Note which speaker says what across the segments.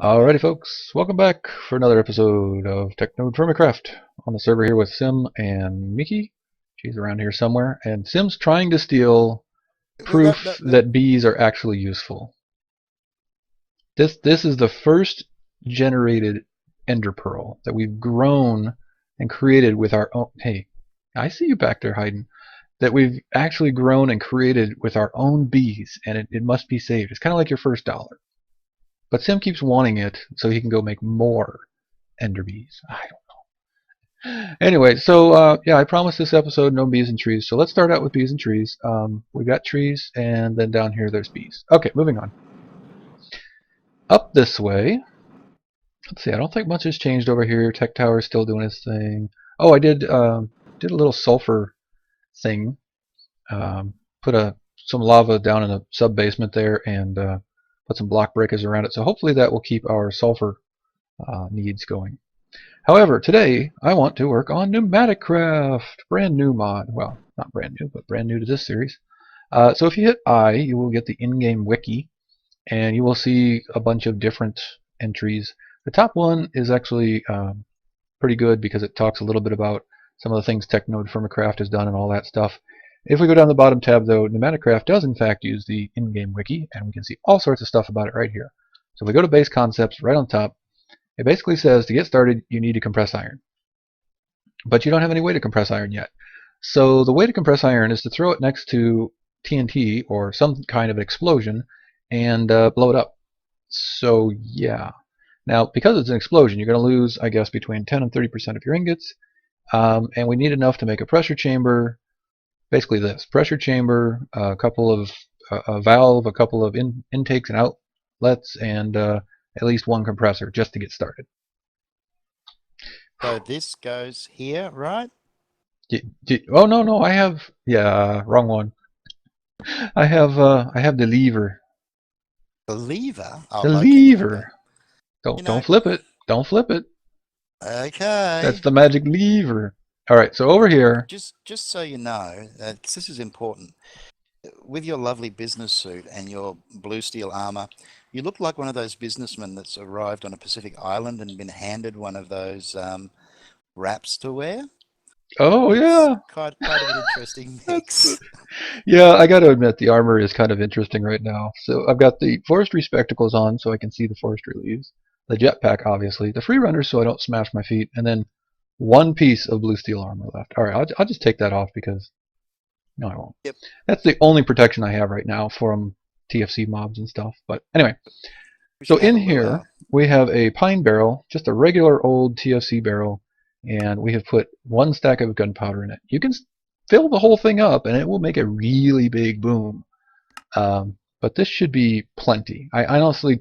Speaker 1: Alrighty folks, welcome back for another episode of TechNodeFirmaCraft. On the server here with Sim and Miki. She's around here somewhere. And Sim's trying to steal proof that bees are actually useful. This is the first generated ender pearl that we've grown and created with our own... Hey, I see you back there hiding. That we've actually grown and created with our own bees, and it must be saved. It's kind of like your first dollar. But Sim keeps wanting it so he can go make more ender bees. I don't know. Anyway, so yeah, I promised this episode no bees and trees. So let's start out with bees and trees. We've got trees, and then down here there's bees. Okay, moving on. Up this way. Let's see. I don't think much has changed over here. Tech Tower is still doing its thing. Oh, I did a little sulfur thing. Put some lava down in the sub basement there, and put some block breakers around it. So hopefully that will keep our sulfur needs going. However, today I want to work on Pneumaticraft, brand new mod. Well, not brand new, but brand new to this series. So if you hit I, you will get the in-game wiki, and you will see a bunch of different entries. The top one is actually pretty good because it talks a little bit about some of the things TechNodeFirmaCraft has done and all that stuff. If we go down the bottom tab, though, Mekanism does in fact use the in-game wiki, and we can see all sorts of stuff about it right here. So if we go to base concepts right on top, it basically says to get started, you need to compress iron. But you don't have any way to compress iron yet. So the way to compress iron is to throw it next to TNT or some kind of explosion and blow it up. So yeah. Now, because it's an explosion, you're going to lose, I guess, between 10 and 30% of your ingots. And we need enough to make a pressure chamber. Basically this, pressure chamber, a couple of a valve, a couple of intakes and outlets, and at least one compressor just to get started.
Speaker 2: So this goes here, right?
Speaker 1: Oh no, I have wrong one. I have the lever.
Speaker 2: The lever? Oh,
Speaker 1: The
Speaker 2: okay, okay.
Speaker 1: lever.
Speaker 2: You know,
Speaker 1: Don't flip it. Don't flip it. That's
Speaker 2: okay.
Speaker 1: the magic lever. All right, so over here.
Speaker 2: Just so you know, 'cause this is important. With your lovely business suit and your blue steel armor, you look like one of those businessmen that's arrived on a Pacific island and been handed one of those wraps to wear.
Speaker 1: Oh
Speaker 2: It's
Speaker 1: yeah.
Speaker 2: quite of an interesting mix.
Speaker 1: Yeah, I got to admit the armor is kind of interesting right now. So I've got the forestry spectacles on so I can see the forestry leaves. The jetpack, obviously. The free runner so I don't smash my feet. And then one piece of blue steel armor left. All right, I'll just take that off because no, I won't.
Speaker 2: Yep.
Speaker 1: That's the only protection I have right now from TFC mobs and stuff. But anyway, so in here we have a pine barrel, just a regular old TFC barrel, and we have put one stack of gunpowder in it. You can fill the whole thing up and it will make a really big boom. But this should be plenty. I honestly...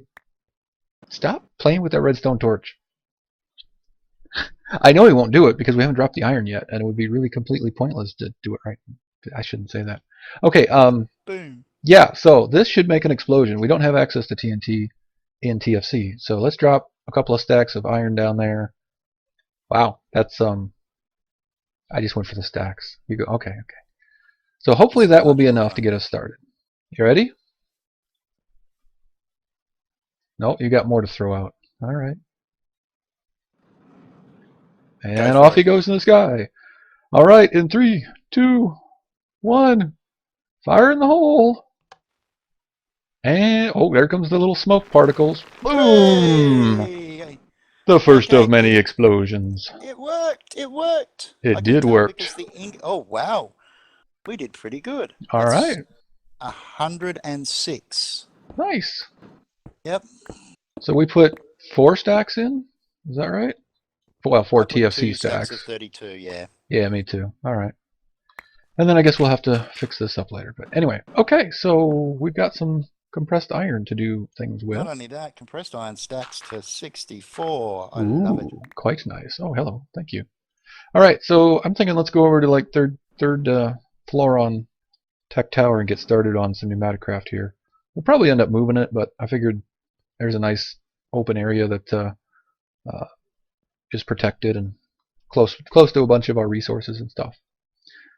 Speaker 1: Stop playing with that redstone torch. I know he won't do it because we haven't dropped the iron yet, and it would be really completely pointless to do it right. I shouldn't say that. Okay,
Speaker 2: Boom.
Speaker 1: yeah, so this should make an explosion. We don't have access to TNT in TFC, so let's drop a couple of stacks of iron down there. Wow, that's I just went for the stacks. You go, okay. So hopefully that will be enough to get us started. You ready? Nope, you got more to throw out. All right. And off he goes in the sky. All right, in 3, 2, 1, fire in the hole. And oh, there comes the little smoke particles. Boom!
Speaker 2: Hey!
Speaker 1: The first of many explosions.
Speaker 2: It worked. It worked.
Speaker 1: It did work.
Speaker 2: Because the ink. Oh wow, we did pretty good.
Speaker 1: All right.
Speaker 2: 106.
Speaker 1: Nice.
Speaker 2: Yep.
Speaker 1: So we put 4 stacks in. Is that right? Well, 4 TFC
Speaker 2: stacks
Speaker 1: stacks.
Speaker 2: of 32. Yeah.
Speaker 1: Yeah, me too. All right. And then I guess we'll have to fix this up later. But anyway, okay. So we've got some compressed iron to do things with.
Speaker 2: Not only that, compressed iron stacks to 64. I
Speaker 1: Ooh,
Speaker 2: love it.
Speaker 1: Quite nice. Oh, hello. Thank you. All right. So I'm thinking let's go over to like third floor on Tech Tower and get started on some Mekanism here. We'll probably end up moving it, but I figured there's a nice open area that is protected and close to a bunch of our resources and stuff.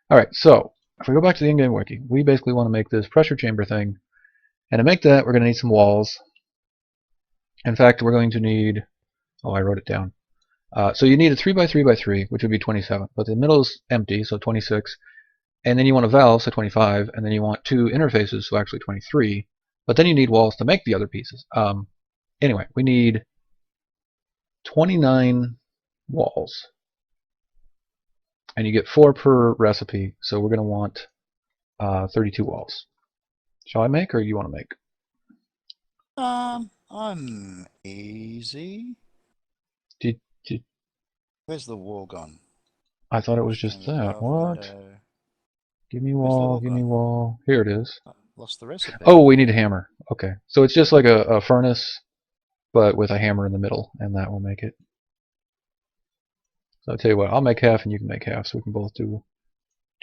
Speaker 1: All right. So if we go back to the in-game wiki, we basically want to make this pressure chamber thing. And to make that, we're going to need some walls. In fact, we're going to need, oh, I wrote it down. So you need a 3x3x3, which would be 27, but the middle is empty, so 26. And then you want a valve, so 25, and then you want two interfaces, so actually 23. But then you need walls to make the other pieces. Anyway, we need 29 walls. And you get 4 per recipe, so we're going to want 32 walls. Shall I make, or you want to make?
Speaker 2: I'm easy. Where's the wall gone?
Speaker 1: I thought it was just that. What?
Speaker 2: Window.
Speaker 1: Give me
Speaker 2: Where's the
Speaker 1: wall,
Speaker 2: wall
Speaker 1: give me
Speaker 2: gone?
Speaker 1: wall. Here it is.
Speaker 2: Lost the recipe.
Speaker 1: Oh, we need a hammer. Okay. So it's just like a furnace, but with a hammer in the middle, and that will make it. So I'll tell you what, I'll make half and you can make half, so we can both do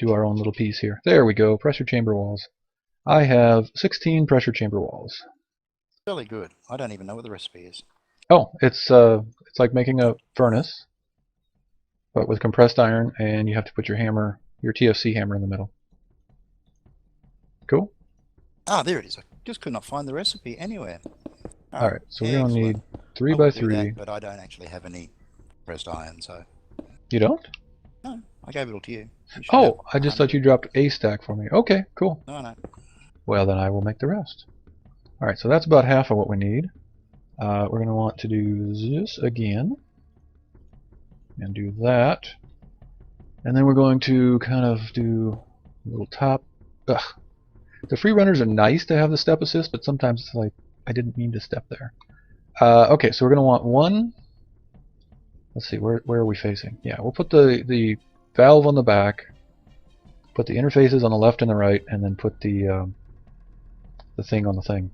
Speaker 1: our own little piece here. There we go, pressure chamber walls. I have 16 pressure chamber walls.
Speaker 2: Really good. I don't even know what the recipe is.
Speaker 1: Oh, it's like making a furnace, but with compressed iron, and you have to put your hammer, your TFC hammer, in the middle. Cool.
Speaker 2: Ah, there it is. I just could not find the recipe anywhere.
Speaker 1: All right, so we're gonna need 3x3.
Speaker 2: But I don't actually have any pressed iron, so.
Speaker 1: You don't?
Speaker 2: No, I gave it all to you.
Speaker 1: Oh, I just thought you dropped a stack for me. Okay, cool.
Speaker 2: No.
Speaker 1: Well, then I will make the rest. All right, so that's about half of what we need. We're going to want to do this again. And do that. And then we're going to kind of do a little top. Ugh. The free runners are nice to have the step assist, but sometimes it's like, I didn't mean to step there. Okay, so we're going to want one. Let's see, where are we facing? Yeah, we'll put the valve on the back, put the interfaces on the left and the right, and then put the thing on the thing.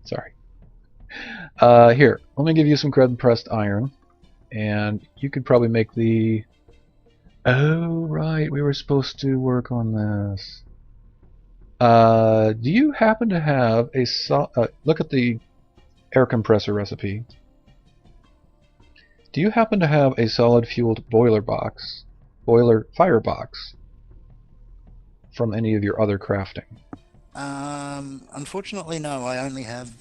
Speaker 1: Sorry. Here, let me give you some compressed iron, and you could probably make the... Oh, right, we were supposed to work on this. Do you happen to have a... look at the air compressor recipe. Do you happen to have a solid-fueled boiler firebox from any of your other crafting?
Speaker 2: Unfortunately, no. I only have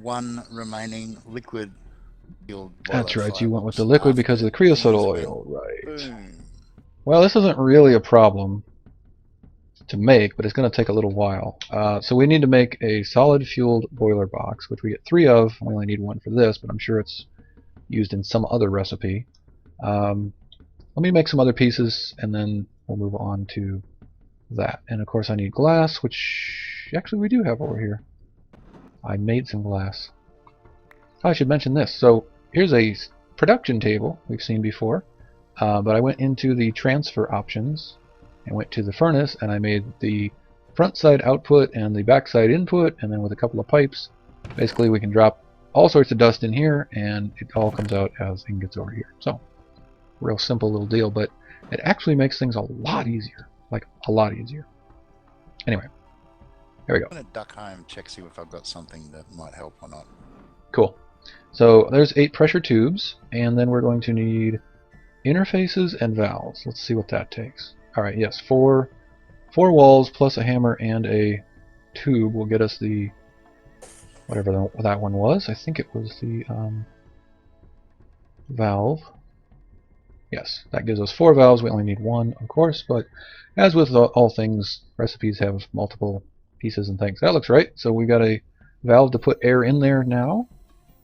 Speaker 2: one remaining liquid fueled boiler.
Speaker 1: That's right, you went with the liquid because of the creosote
Speaker 2: things
Speaker 1: oil, right.
Speaker 2: Boom.
Speaker 1: Well, this isn't really a problem to make, but it's going to take a little while. So we need to make a solid-fueled boiler box, which we get 3 of. We only need 1 for this, but I'm sure it's used in some other recipe. Let me make some other pieces, and then we'll move on to that. And of course I need glass, which actually we do have over here. I made some glass. I should mention this. So here's a production table we've seen before, but I went into the transfer options and went to the furnace, and I made the front side output and the back side input, and then with a couple of pipes, basically we can drop all sorts of dust in here, and it all comes out as ingots over here. So, real simple little deal, but it actually makes things a lot easier. Like, a lot easier. Anyway, here we go.
Speaker 2: I'm going to duck home, check, see if I've got something that might help or not.
Speaker 1: Cool. So, there's 8 pressure tubes, and then we're going to need interfaces and valves. Let's see what that takes. Alright, yes, 4 walls plus a hammer and a tube will get us the... whatever that one was. I think it was the valve. Yes, that gives us 4 valves. We only need 1, of course, but as with all things, recipes have multiple pieces and things. That looks right. So we got a valve to put air in there now,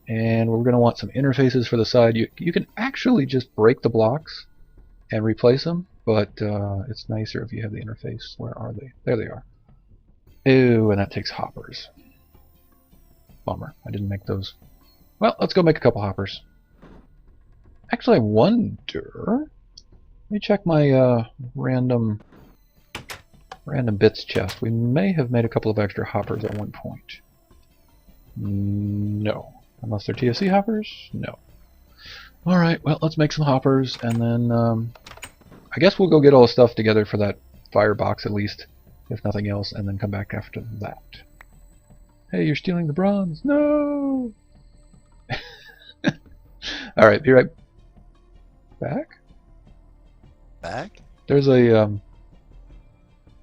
Speaker 1: and we're going to want some interfaces for the side. You can actually just break the blocks and replace them, but it's nicer if you have the interface. Where are they? There they are. Ew, and that takes hoppers. Bummer, I didn't make those. Well, let's go make a couple hoppers. Actually, I wonder... Let me check my random bits chest. We may have made a couple of extra hoppers at one point. No. Unless they're TFC hoppers? No. Alright, well, let's make some hoppers, and then I guess we'll go get all the stuff together for that firebox at least, if nothing else, and then come back after that. Hey, you're stealing the bronze! No! Alright, be right back.
Speaker 2: Back?
Speaker 1: There's a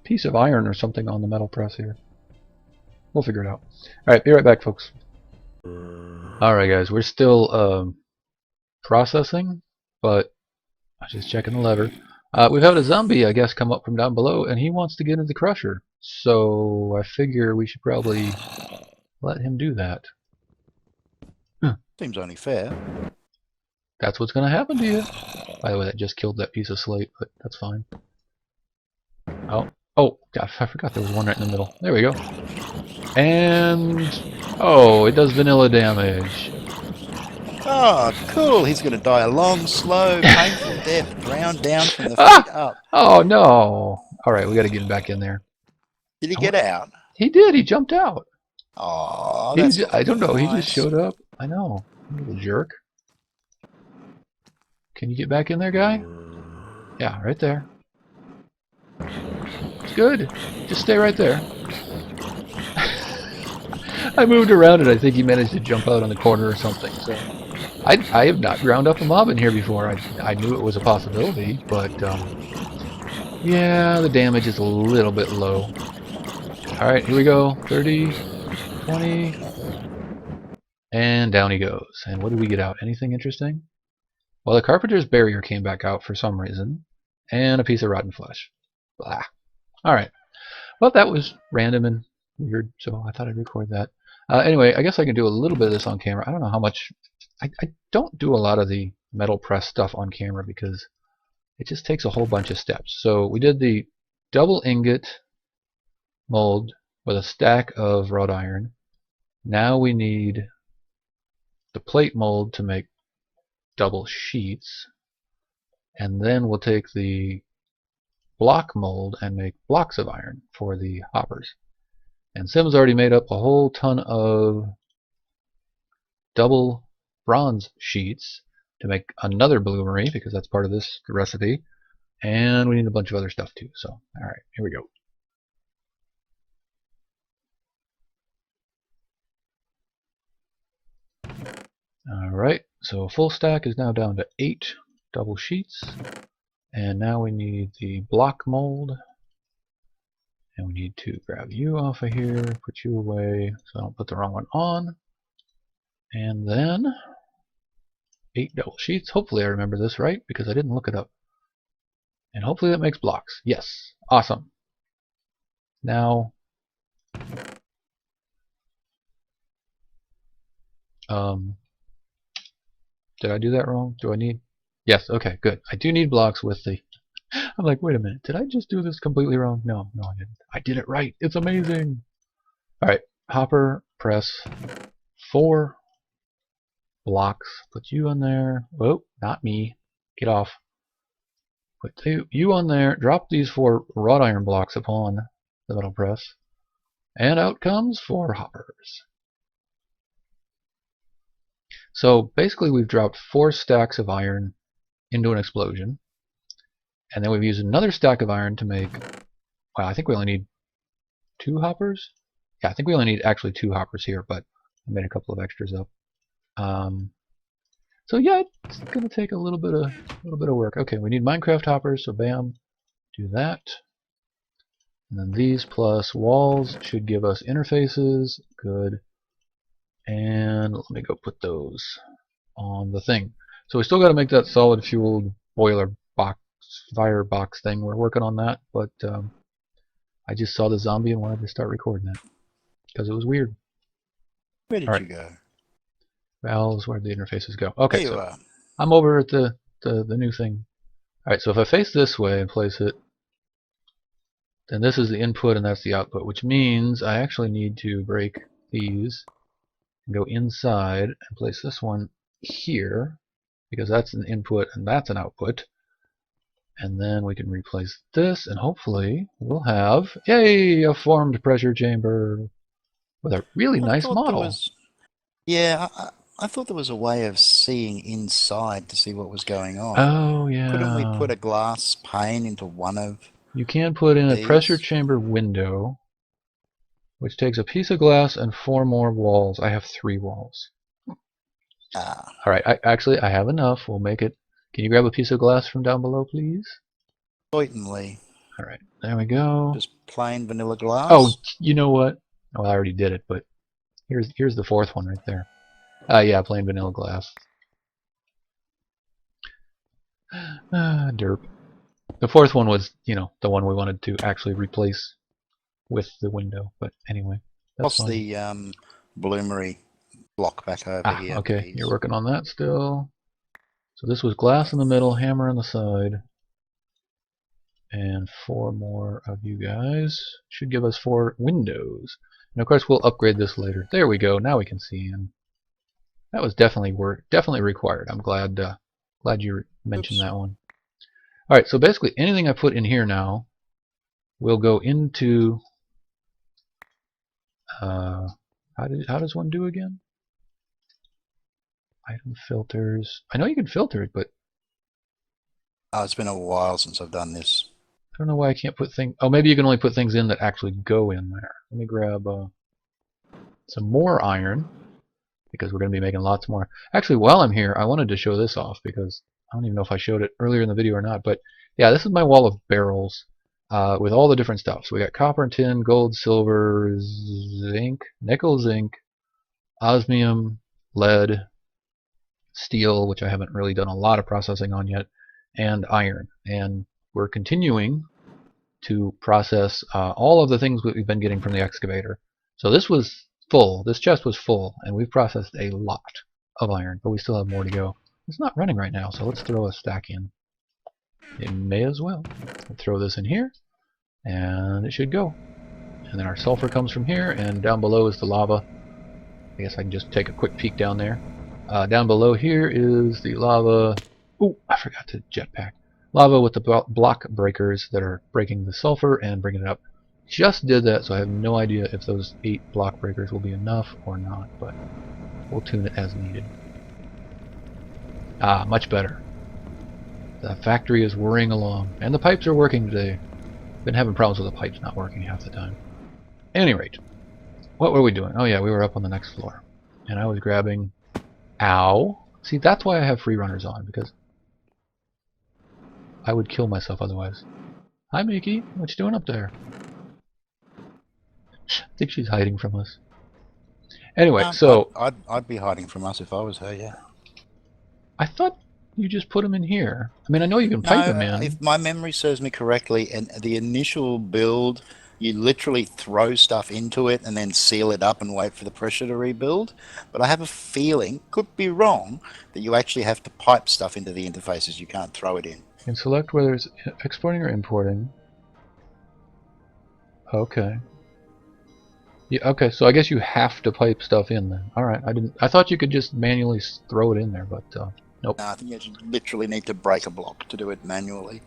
Speaker 1: piece of iron or something on the metal press here. We'll figure it out. Alright, be right back, folks. Alright guys, we're still processing, but I'm just checking the lever. We've had a zombie, I guess, come up from down below, and he wants to get into the crusher. So I figure we should probably let him do that.
Speaker 2: Seems only fair.
Speaker 1: That's what's going to happen to you. By the way, that just killed that piece of slate, but that's fine. Oh, God, I forgot there was one right in the middle. There we go. And, oh, it does vanilla damage.
Speaker 2: Oh, cool. He's going to die a long, slow, painful death, ground down from the feet
Speaker 1: Ah!
Speaker 2: up.
Speaker 1: Oh, no. Alright, we got to get him back in there.
Speaker 2: Did he get out?
Speaker 1: He did, he jumped out.
Speaker 2: Oh, that's not
Speaker 1: I don't know, he just
Speaker 2: nice.
Speaker 1: showed up. I know, little jerk. Can you get back in there, guy? Yeah, right there. Good. Just stay right there. I moved around and I think he managed to jump out on the corner or something. So I have not ground up a mob in here before. I knew it was a possibility, but yeah, the damage is a little bit low. Alright, here we go. 30, 20, and down he goes. And what did we get out? Anything interesting? Well, the Carpenter's Barrier came back out for some reason, and a piece of rotten flesh. Blah. Alright. Well, that was random and weird, so I thought I'd record that. Anyway, I guess I can do a little bit of this on camera. I don't know how much... I don't do a lot of the metal press stuff on camera because it just takes a whole bunch of steps. So we did the double ingot mold with a stack of wrought iron. Now we need the plate mold to make double sheets. And then we'll take the block mold and make blocks of iron for the hoppers. And Sim's already made up a whole ton of double bronze sheets to make another bloomery because that's part of this recipe. And we need a bunch of other stuff too. So, alright, here we go. Alright, so full stack is now down to 8 double sheets. And now we need the block mold. And we need to grab you off of here, put you away so I don't put the wrong one on. And then 8 double sheets. Hopefully I remember this right because I didn't look it up. And hopefully that makes blocks. Yes. Awesome. Now, did I do that wrong? Do I need... Yes, okay, good. I do need blocks with the... I'm like, wait a minute. Did I just do this completely wrong? No, I didn't. I did it right. It's amazing. Alright, hopper, press, 4 blocks. Put you on there. Oh, not me. Get off. Put you on there. Drop these 4 wrought iron blocks upon the metal press. And out comes 4 hoppers. So basically we've dropped 4 stacks of iron into an explosion. And then we've used another stack of iron to make... Well, I think we only need 2 hoppers? Yeah, I think we only need actually 2 hoppers here, but I made a couple of extras up. So yeah, it's going to take a little bit of work. Okay, we need Minecraft hoppers, so bam, do that. And then these plus walls should give us interfaces. Good. And let me go put those on the thing. So we still got to make that solid fueled boiler box, fire box thing. We're working on that, but I just saw the zombie and wanted to start recording it because it was weird.
Speaker 2: Where did you go?
Speaker 1: Valves, where the interfaces go. Okay,
Speaker 2: There you
Speaker 1: so
Speaker 2: are.
Speaker 1: I'm over at the new thing. Alright, so if I face this way and place it, then this is the input and that's the output, which means I actually need to break these and go inside and place this one here, because that's an input and that's an output. And then we can replace this, and hopefully we'll have, yay, a formed pressure chamber with a really nice model.
Speaker 2: Yeah, I thought there was a way of seeing inside to see what was going on.
Speaker 1: Oh, yeah.
Speaker 2: Couldn't we put a glass pane into one of
Speaker 1: You can put in
Speaker 2: these?
Speaker 1: a pressure chamber window, which takes a piece of glass and 4 more walls. I have 3 walls. Alright, I have enough. We'll make it. Can you grab a piece of glass from down below, please?
Speaker 2: Certainly.
Speaker 1: Alright, there we go.
Speaker 2: Just plain vanilla glass?
Speaker 1: Oh, you know what? Oh, I already did it, but here's the 4th one right there. Yeah, plain vanilla glass. Derp. The fourth one was, you know, the one we wanted to actually replace with the window. But anyway, that's
Speaker 2: What's
Speaker 1: fine.
Speaker 2: the bloomery block back over here,
Speaker 1: Okay,
Speaker 2: please?
Speaker 1: you're working on that still. So this was glass in the middle, hammer on the side. And 4 more of you guys should give us 4 windows. And of course we'll upgrade this later. There we go, now we can see in. That was definitely required. I'm glad you mentioned
Speaker 2: Oops.
Speaker 1: that one. Alright, so basically anything I put in here now will go into how does one do again? Item filters. I know you can filter it, but
Speaker 2: Oh, it's been a while since I've done this.
Speaker 1: I don't know why I can't put things. Oh, maybe you can only put things in that actually go in there. Let me grab some more iron, because we're going to be making lots more. Actually, while I'm here, I wanted to show this off because I don't even know if I showed it earlier in the video or not. But yeah, this is my wall of barrels with all the different stuff. So we got copper and tin, gold, silver, zinc, nickel, zinc, osmium, lead, steel, which I haven't really done a lot of processing on yet, and iron. And we're continuing to process all of the things that we've been getting from the excavator. So this was full, this chest was full, and we've processed a lot of iron, but we still have more to go. It's not running right now, so let's throw a stack in. It may as well. We'll throw this in here, and it should go. And then our sulfur comes from here, and down below is the lava. I guess I can just take a quick peek down there. Down below here is the lava. Ooh, I forgot to jetpack. Lava with the block breakers that are breaking the sulfur and bringing it up. Just did that, so I have no idea if those 8 block breakers will be enough or not, but we'll tune it as needed. Ah, much better. The factory is whirring along, and the pipes are working today. Been having problems with the pipes not working half the time. At any rate, what were we doing? Oh yeah, we were up on the next floor, and I was grabbing. Ow! See, that's why I have free runners on, because I would kill myself otherwise. Hi, Mickey. What you doing up there? I think she's hiding from us. Anyway, so
Speaker 2: I'd be hiding from us if I was her. Yeah.
Speaker 1: I thought you just put them in here. I mean, I know you can pipe them
Speaker 2: No,
Speaker 1: in.
Speaker 2: if my memory serves me correctly, and the initial build, you literally throw stuff into it and then seal it up and wait for the pressure to rebuild. But I have a feeling, could be wrong, that you actually have to pipe stuff into the interfaces. You can't throw it in.
Speaker 1: You can select whether it's exporting or importing. Okay. Yeah, okay, so I guess you have to pipe stuff in then. Alright, I thought you could just manually throw it in there, but nope.
Speaker 2: No, I think you literally need to break a block to do it manually.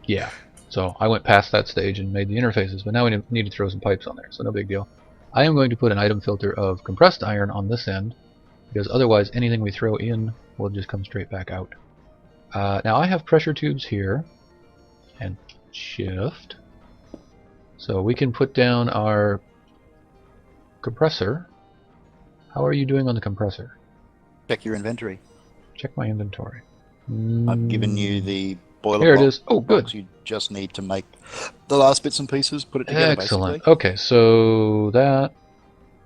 Speaker 1: Yeah. So I went past that stage and made the interfaces, but now we need to throw some pipes on there, so no big deal. I am going to put an item filter of compressed iron on this end, because otherwise anything we throw in will just come straight back out. Now I have pressure tubes here, and shift, so we can put down our compressor. How are you doing on the compressor?
Speaker 2: Check your inventory.
Speaker 1: Check my inventory.
Speaker 2: I've given you the boiler
Speaker 1: There it
Speaker 2: block.
Speaker 1: is. Oh, good.
Speaker 2: You just need to make the last bits and pieces, put it together.
Speaker 1: Excellent.
Speaker 2: Basically.
Speaker 1: Okay, so that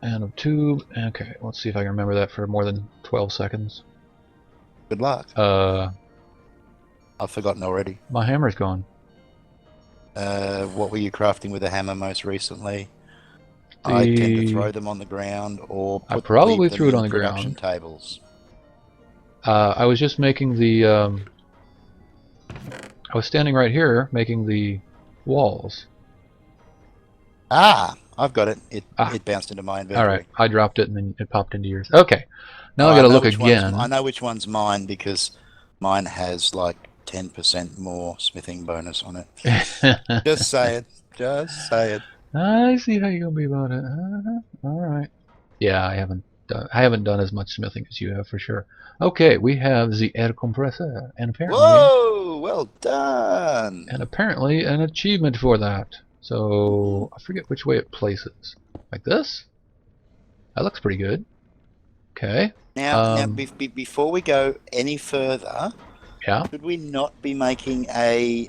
Speaker 1: and a tube. Okay, let's see if I can remember that for more than 12 seconds.
Speaker 2: Good luck. I've forgotten already.
Speaker 1: My hammer's gone.
Speaker 2: What were you crafting with a hammer most recently? I tend to throw them on the ground or
Speaker 1: I probably threw it on the
Speaker 2: production
Speaker 1: ground.
Speaker 2: tables.
Speaker 1: I was just making the. I was standing right here making the walls.
Speaker 2: Ah, I've got it. It bounced into my inventory.
Speaker 1: Alright, I dropped it and then it popped into yours. Okay, now I gotta look again.
Speaker 2: I know which one's mine because mine has like 10% more smithing bonus on it. Just say it. Just say it.
Speaker 1: I see how you're gonna be about it. Alright. Yeah, I haven't done as much smithing as you have for sure. Okay, we have the air compressor, and apparently.
Speaker 2: Whoa! Well done.
Speaker 1: And apparently an achievement for that. So I forget which way it places. Like this? That looks pretty good. Okay.
Speaker 2: Now, before we go any further,
Speaker 1: yeah.
Speaker 2: Should we not be making a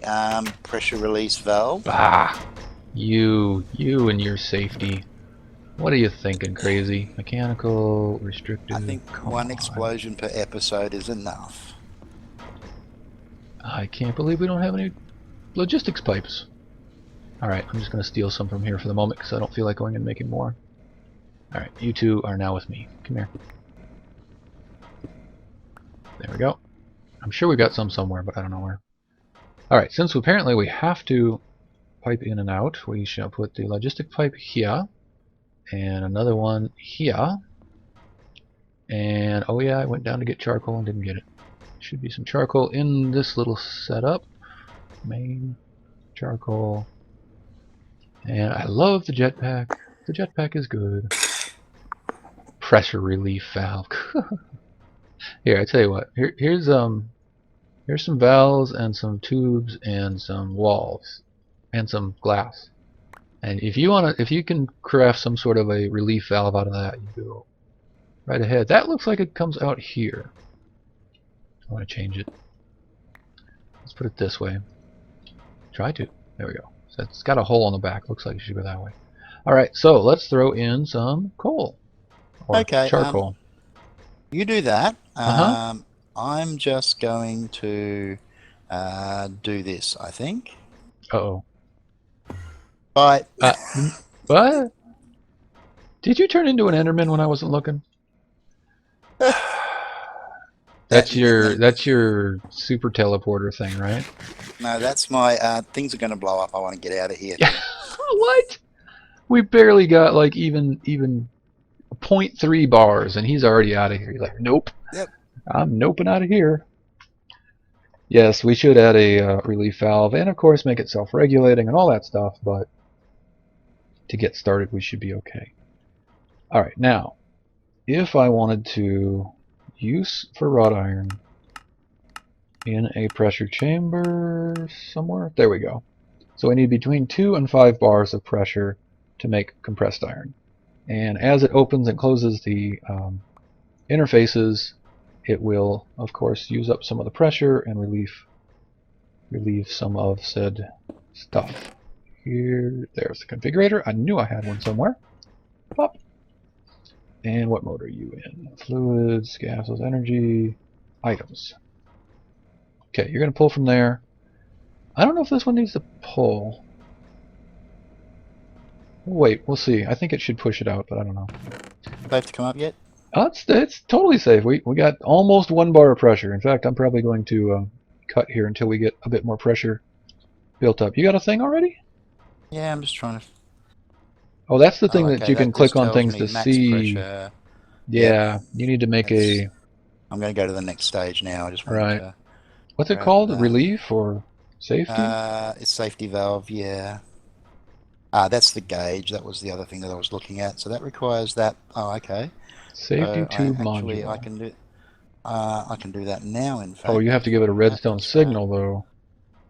Speaker 2: pressure release valve?
Speaker 1: Ah, you and your safety. What are you thinking, crazy? Mechanical,
Speaker 2: I
Speaker 1: restrictive,
Speaker 2: think
Speaker 1: come
Speaker 2: one
Speaker 1: on.
Speaker 2: explosion per episode is enough.
Speaker 1: I can't believe we don't have any logistics pipes. Alright, I'm just going to steal some from here for the moment because I don't feel like going and making more. Alright, you two are now with me. Come here. There we go. I'm sure we've got some somewhere, but I don't know where. Alright, since apparently we have to pipe in and out, we shall put the logistic pipe here, and another one here. And, oh yeah, I went down to get charcoal and didn't get it. Should be some charcoal in this little setup. Main, charcoal. And I love the jetpack. The jetpack is good. Pressure relief valve. Here, I tell you what. Here's some valves and some tubes and some walls and some glass. And if you can craft some sort of a relief valve out of that, you go right ahead. That looks like it comes out here. I want to change it. Let's put it this way. Try to. There we go. So it's got a hole in the back. Looks like it should go that way. Alright, so let's throw in some coal. Or
Speaker 2: Okay,
Speaker 1: charcoal.
Speaker 2: you do that.
Speaker 1: Uh-huh.
Speaker 2: I'm just going to do this, I think.
Speaker 1: Uh-oh.
Speaker 2: But
Speaker 1: What? Did you turn into an Enderman when I wasn't looking?
Speaker 2: that
Speaker 1: That's your super teleporter thing, right?
Speaker 2: no, that's my things are going to blow up. I want to get out of here thing.
Speaker 1: What? We barely got like even 0.3 bars, and he's already out of here. He's like, nope,
Speaker 2: Yep.
Speaker 1: I'm noping out of here. Yes, we should add a relief valve, and of course make it self-regulating and all that stuff. But to get started, we should be okay. All right, now, if I wanted to use for wrought iron in a pressure chamber somewhere, there we go. So we need between 2 and 5 bars of pressure to make compressed iron. And as it opens and closes the interfaces, it will, of course, use up some of the pressure and relieve some of said stuff. Here, there's the configurator. I knew I had one somewhere. Pop. And what mode are you in? Fluids, gases, energy, items. Okay, you're going to pull from there. I don't know if this one needs to pull. Wait, we'll see. I think it should push it out, but I don't know.
Speaker 2: Do I have to come up yet?
Speaker 1: It's totally safe. We got almost 1 bar of pressure. In fact, I'm probably going to cut here until we get a bit more pressure built up. You got a thing already?
Speaker 2: Yeah, I'm just trying to.
Speaker 1: Oh, that's the
Speaker 2: Oh,
Speaker 1: thing that
Speaker 2: okay.
Speaker 1: you can
Speaker 2: That
Speaker 1: click
Speaker 2: just
Speaker 1: on
Speaker 2: tells
Speaker 1: things
Speaker 2: me
Speaker 1: to
Speaker 2: max
Speaker 1: see.
Speaker 2: pressure. Yep.
Speaker 1: Yeah, you need to make
Speaker 2: That's.
Speaker 1: a...
Speaker 2: I'm going to go to the next stage now. I just wanted
Speaker 1: Right.
Speaker 2: to
Speaker 1: What's it
Speaker 2: grab
Speaker 1: called?
Speaker 2: that.
Speaker 1: Relief or safety?
Speaker 2: It's safety valve. Yeah. That's the gauge. That was the other thing that I was looking at. So that requires that. Oh, okay.
Speaker 1: Safety
Speaker 2: So I
Speaker 1: tube
Speaker 2: actually I
Speaker 1: module.
Speaker 2: can do. I can do that now. In
Speaker 1: Oh, you
Speaker 2: fact,
Speaker 1: have to give it a redstone signal, though.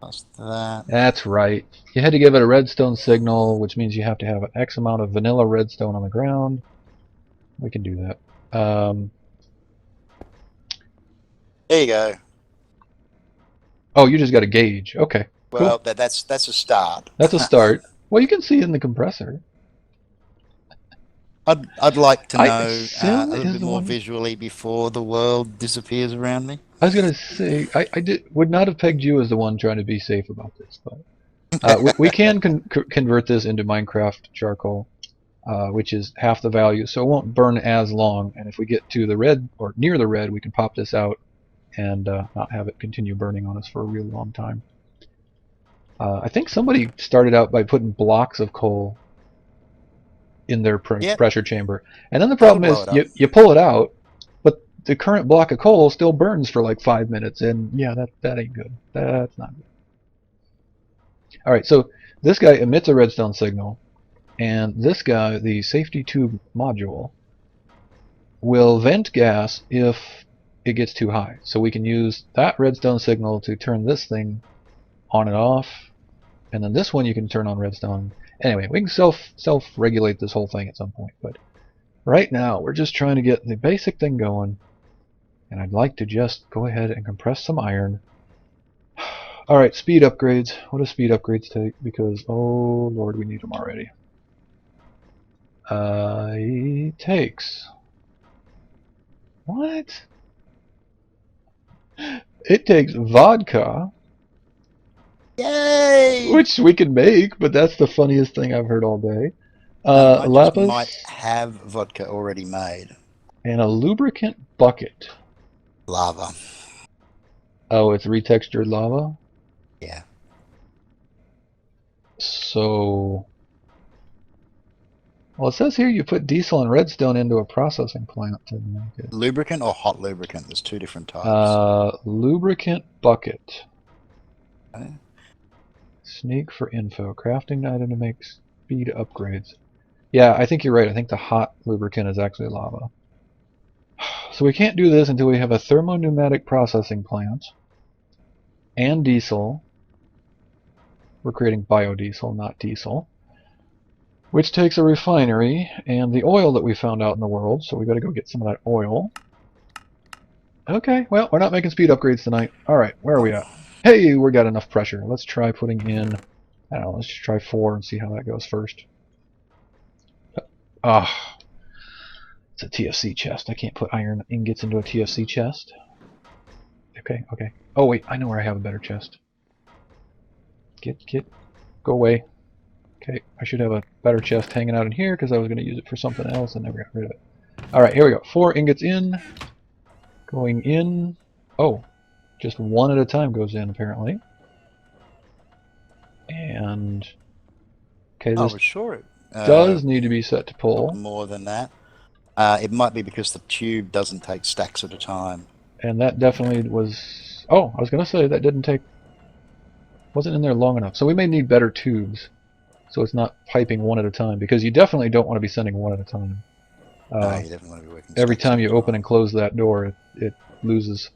Speaker 2: plus that.
Speaker 1: That's right. You had to give it a redstone signal, which means you have to have an X amount of vanilla redstone on the ground. We can do that.
Speaker 2: There you go.
Speaker 1: Oh, you just got a gauge. Okay,
Speaker 2: Well,
Speaker 1: cool.
Speaker 2: that's a start.
Speaker 1: That's a start. Well, you can see in the compressor.
Speaker 2: I'd like to know a
Speaker 1: Sim
Speaker 2: little
Speaker 1: is
Speaker 2: bit
Speaker 1: the
Speaker 2: more
Speaker 1: one.
Speaker 2: visually before the world disappears around me.
Speaker 1: I was gonna say I would not have pegged you as the one trying to be safe about this, but we can convert this into Minecraft charcoal, which is half the value, so it won't burn as long. And if we get to the red or near the red, we can pop this out and not have it continue burning on us for a real long time. I think somebody started out by putting blocks of coal in their
Speaker 2: Yep,
Speaker 1: pressure chamber, and then the
Speaker 2: that'll
Speaker 1: problem
Speaker 2: blow
Speaker 1: is
Speaker 2: it up.
Speaker 1: you pull it out, but the current block of coal still burns for like 5 minutes, and yeah, that ain't good. That's not good. All right, so this guy emits a redstone signal, and this guy, the safety tube module, will vent gas if it gets too high. So we can use that redstone signal to turn this thing on and off, and then this one you can turn on redstone. Anyway, we can self-regulate this whole thing at some point, but right now we're just trying to get the basic thing going, and I'd like to just go ahead and compress some iron. Alright, speed upgrades. What do speed upgrades take? Because, oh lord, we need them already. It takes... What? It takes vodka,
Speaker 2: Yay!
Speaker 1: which we can make, but that's the funniest thing I've heard all day.
Speaker 2: I just
Speaker 1: Lapis,
Speaker 2: might have vodka already made.
Speaker 1: and a lubricant bucket.
Speaker 2: Lava.
Speaker 1: Oh, it's retextured lava?
Speaker 2: Yeah.
Speaker 1: So... Well, it says here you put diesel and redstone into a processing plant to make it.
Speaker 2: Lubricant or hot lubricant? There's two different types.
Speaker 1: Lubricant bucket.
Speaker 2: Okay.
Speaker 1: Sneak for info. Crafting item to make speed upgrades. Yeah, I think you're right. I think the hot lubricant is actually lava. So we can't do this until we have a thermo-pneumatic processing plant and diesel. We're creating biodiesel, not diesel. Which takes a refinery and the oil that we found out in the world, so we gotta go get some of that oil. Okay, well, we're not making speed upgrades tonight. Alright, where are we at? Hey, we got enough pressure. Let's try putting in, I don't know, let's just try 4 and see how that goes first. Ah, it's a TFC chest. I can't put iron ingots into a TFC chest. Okay, okay. Oh wait, I know where I have a better chest. Go away. Okay, I should have a better chest hanging out in here because I was going to use it for something else and never got rid of it. Alright, here we go. 4 ingots in. Going in. Oh, just one at a time goes in apparently. And... Okay,
Speaker 2: I
Speaker 1: this
Speaker 2: was sure it
Speaker 1: does need to be set to pull.
Speaker 2: more than that. It might be because the tube doesn't take stacks at a time.
Speaker 1: And that definitely was... Oh, I was going to say that didn't take... Wasn't in there long enough. So we may need better tubes. So it's not piping one at a time, because you definitely don't want to be sending one at a time.
Speaker 2: No, you definitely want to be working
Speaker 1: Every
Speaker 2: stacks
Speaker 1: time
Speaker 2: at
Speaker 1: you
Speaker 2: a
Speaker 1: open
Speaker 2: time.
Speaker 1: and close that door, it loses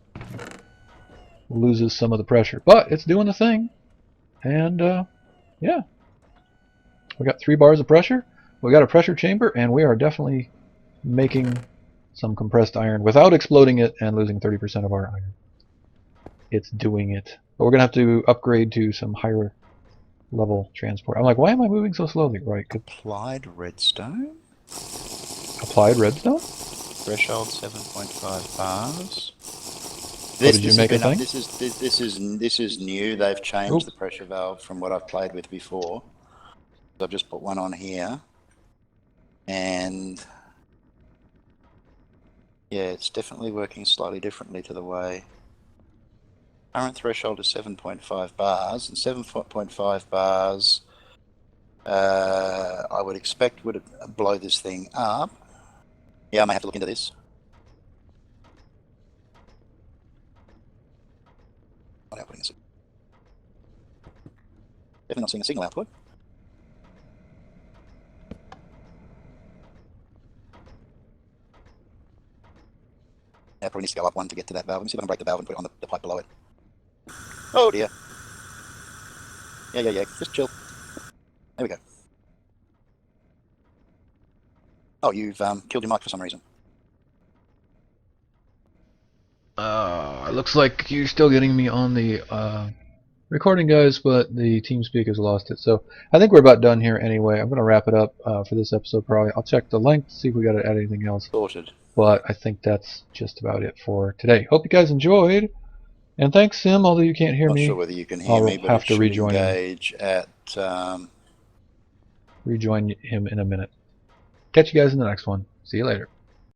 Speaker 1: some of the pressure. But it's doing the thing. And yeah. We got 3 bars of pressure. We got a pressure chamber, and we are definitely making some compressed iron without exploding it and losing 30% of our iron. It's doing it. But we're going to have to upgrade to some higher level transport. I'm like, why am I moving so slowly? Right.
Speaker 2: Applied redstone?
Speaker 1: Applied redstone?
Speaker 2: Threshold 7.5 bars.
Speaker 1: Did you make a thing?
Speaker 2: This is new. They've changed the pressure valve from what I've played with before. So I've just put one on here. And yeah, it's definitely working slightly differently to the way. Current threshold is 7.5 bars, and 7.5 bars I would expect would blow this thing up. Yeah, I may have to look into this. Not outputting a signal. Definitely not seeing a signal output. Yeah, probably needs to go up one to get to that valve. Let me see if I can break the valve and put it on the pipe below it. Oh dear. Yeah. Just chill. There we go. Oh, you've killed your mic for some reason.
Speaker 1: It looks like you're still getting me on the recording, guys, but the TeamSpeak has lost it. So I think we're about done here anyway. I'm going to wrap it up for this episode probably. I'll check the length, see if we got to add anything else.
Speaker 2: Sorted.
Speaker 1: But I think that's just about it for today. Hope you guys enjoyed. And thanks, Sim, although you can't hear me.
Speaker 2: Not sure whether you can hear
Speaker 1: I'll
Speaker 2: me, but
Speaker 1: have
Speaker 2: it
Speaker 1: to
Speaker 2: should
Speaker 1: rejoin
Speaker 2: engage at...
Speaker 1: rejoin him in a minute. Catch you guys in the next one. See you later.